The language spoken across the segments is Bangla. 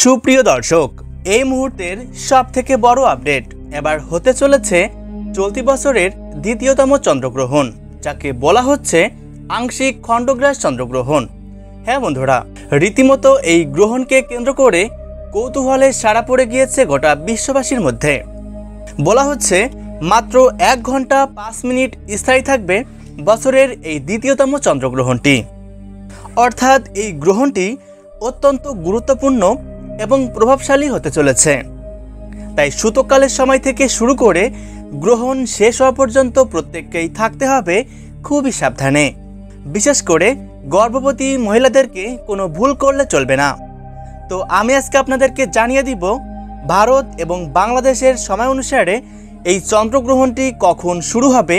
সুপ্রিয় দর্শক, এই মুহূর্তের সবথেকে বড় আপডেট এবার হতে চলেছে চলতি বছরের দ্বিতীয়তম চন্দ্রগ্রহণ, যাকে বলা হচ্ছে আংশিক খণ্ডগ্রাস চন্দ্রগ্রহণ। হ্যাঁ বন্ধুরা, রীতিমতো এই গ্রহণকে কেন্দ্র করে কৌতূহলে সাড়া পড়ে গিয়েছে গোটা বিশ্ববাসীর মধ্যে। বলা হচ্ছে মাত্র 1 ঘন্টা 5 মিনিট স্থায়ী থাকবে বছরের এই দ্বিতীয়তম চন্দ্রগ্রহণটি। অর্থাৎ এই গ্রহণটি অত্যন্ত গুরুত্বপূর্ণ এবং প্রভাবশালী হতে চলেছে। তাই সূতককালের সময় থেকে শুরু করে গ্রহণ শেষ হওয়া পর্যন্ত প্রত্যেককেই থাকতে হবে খুবই সাবধানে। বিশেষ করে গর্ভবতী মহিলাদেরকে কোনো ভুল করলে চলবে না। তো আমি আজকে আপনাদেরকে জানিয়ে দিব ভারত এবং বাংলাদেশের সময় অনুসারে এই চন্দ্রগ্রহণটি কখন শুরু হবে,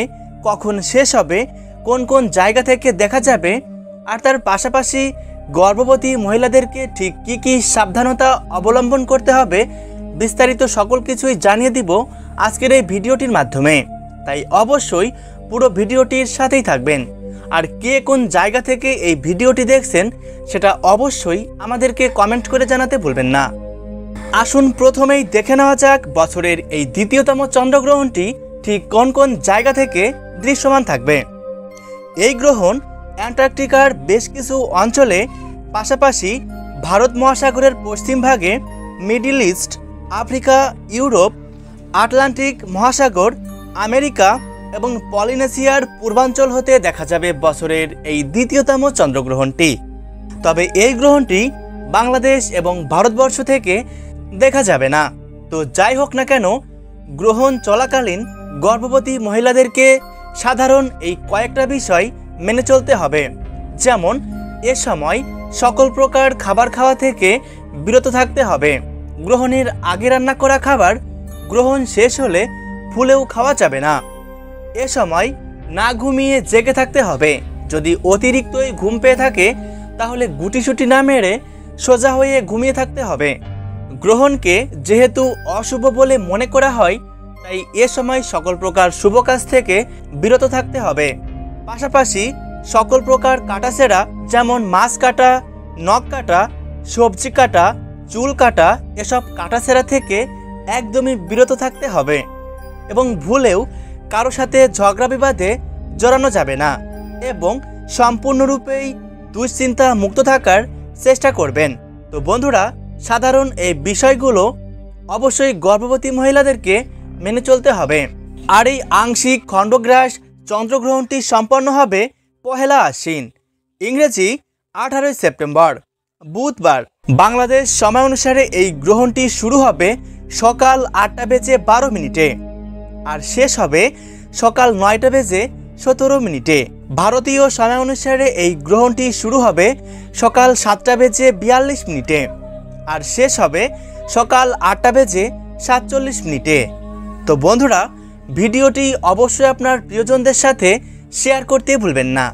কখন শেষ হবে, কোন কোন জায়গা থেকে দেখা যাবে, আর তার পাশাপাশি গর্ভবতী মহিলাদেরকে ঠিক কী কী সাবধানতা অবলম্বন করতে হবে, বিস্তারিত সকল কিছুই জানিয়ে দিব আজকের এই ভিডিওটির মাধ্যমে। তাই অবশ্যই পুরো ভিডিওটির সাথেই থাকবেন। আর কে কোন জায়গা থেকে এই ভিডিওটি দেখছেন সেটা অবশ্যই আমাদেরকে কমেন্ট করে জানাতে ভুলবেন না। আসুন প্রথমেই দেখে নেওয়া যাক বছরের এই দ্বিতীয়তম চন্দ্রগ্রহণটি ঠিক কোন কোন জায়গা থেকে দৃশ্যমান থাকবে। এই গ্রহণ অ্যান্টার্কটিকার বেশ কিছু অঞ্চলে, পাশাপাশি ভারত মহাসাগরের পশ্চিম ভাগে, middle east, Africa, Europe, Atlantic মহাসাগর, আমেরিকা এবং পলিনেশিয়ার পূর্বাঞ্চল হতে দেখা যাবে বছরের এই দ্বিতীয়তম চন্দ্রগ্রহণটি। তবে এই গ্রহণটি বাংলাদেশ এবং ভারতবর্ষ থেকে দেখা যাবে না। তো যাই হোক না কেন, গ্রহণ চলাকালীন গর্ভবতী মহিলাদেরকে সাধারণ এই কয়েকটা বিষয় মেনে চলতে হবে। যেমন এ সময় সকল প্রকার খাবার খাওয়া থেকে বিরত থাকতে হবে। গ্রহণের আগে রান্না করা খাবার গ্রহণ শেষ হলে ফুলেও খাওয়া যাবে না। এ সময় না ঘুমিয়ে জেগে থাকতে হবে। যদি অতিরিক্তই ঘুম পেয়ে থাকে তাহলে গুটিসুটি না মেরে সোজা হয়ে ঘুমিয়ে থাকতে হবে। গ্রহণকে যেহেতু অশুভ বলে মনে করা হয়, তাই এ সময় সকল প্রকার শুভ কাজ থেকে বিরত থাকতে হবে। পাশাপাশি সকল প্রকার কাটাছেঁড়া, যেমন মাছ কাটা, নখ কাটা, সবজি কাটা, চুল কাটা, এসব কাটাছেঁড়া থেকে একদমই বিরত থাকতে হবে। এবং ভুলেও কারো সাথে ঝগড়া বিবাদে জড়ানো যাবে না এবং সম্পূর্ণরূপেই দুশ্চিন্তা মুক্ত থাকার চেষ্টা করবেন। তো বন্ধুরা, সাধারণ এই বিষয়গুলো অবশ্যই গর্ভবতী মহিলাদেরকে মেনে চলতে হবে। আর এই আংশিক খণ্ডগ্রাস চন্দ্রগ্রহণটি সম্পন্ন হবে 1 আশ্বিন, ইংরেজি 18 সেপ্টেম্বর, বুধবার। বাংলাদেশ সময় অনুসারে এই গ্রহণটি শুরু হবে সকাল 8টা বেজে 12 মিনিটে আর শেষ হবে সকাল 9টা বেজে 17 মিনিটে। ভারতীয় সময় অনুসারে এই গ্রহণটি শুরু হবে সকাল 7টা বেজে 42 মিনিটে আর শেষ হবে সকাল 8টা বেজে 47 মিনিটে। তো বন্ধুরা, ভিডিওটি অবশ্যই আপনার প্রিয়জনদের সাথে শেয়ার করতে ভুলবেন না।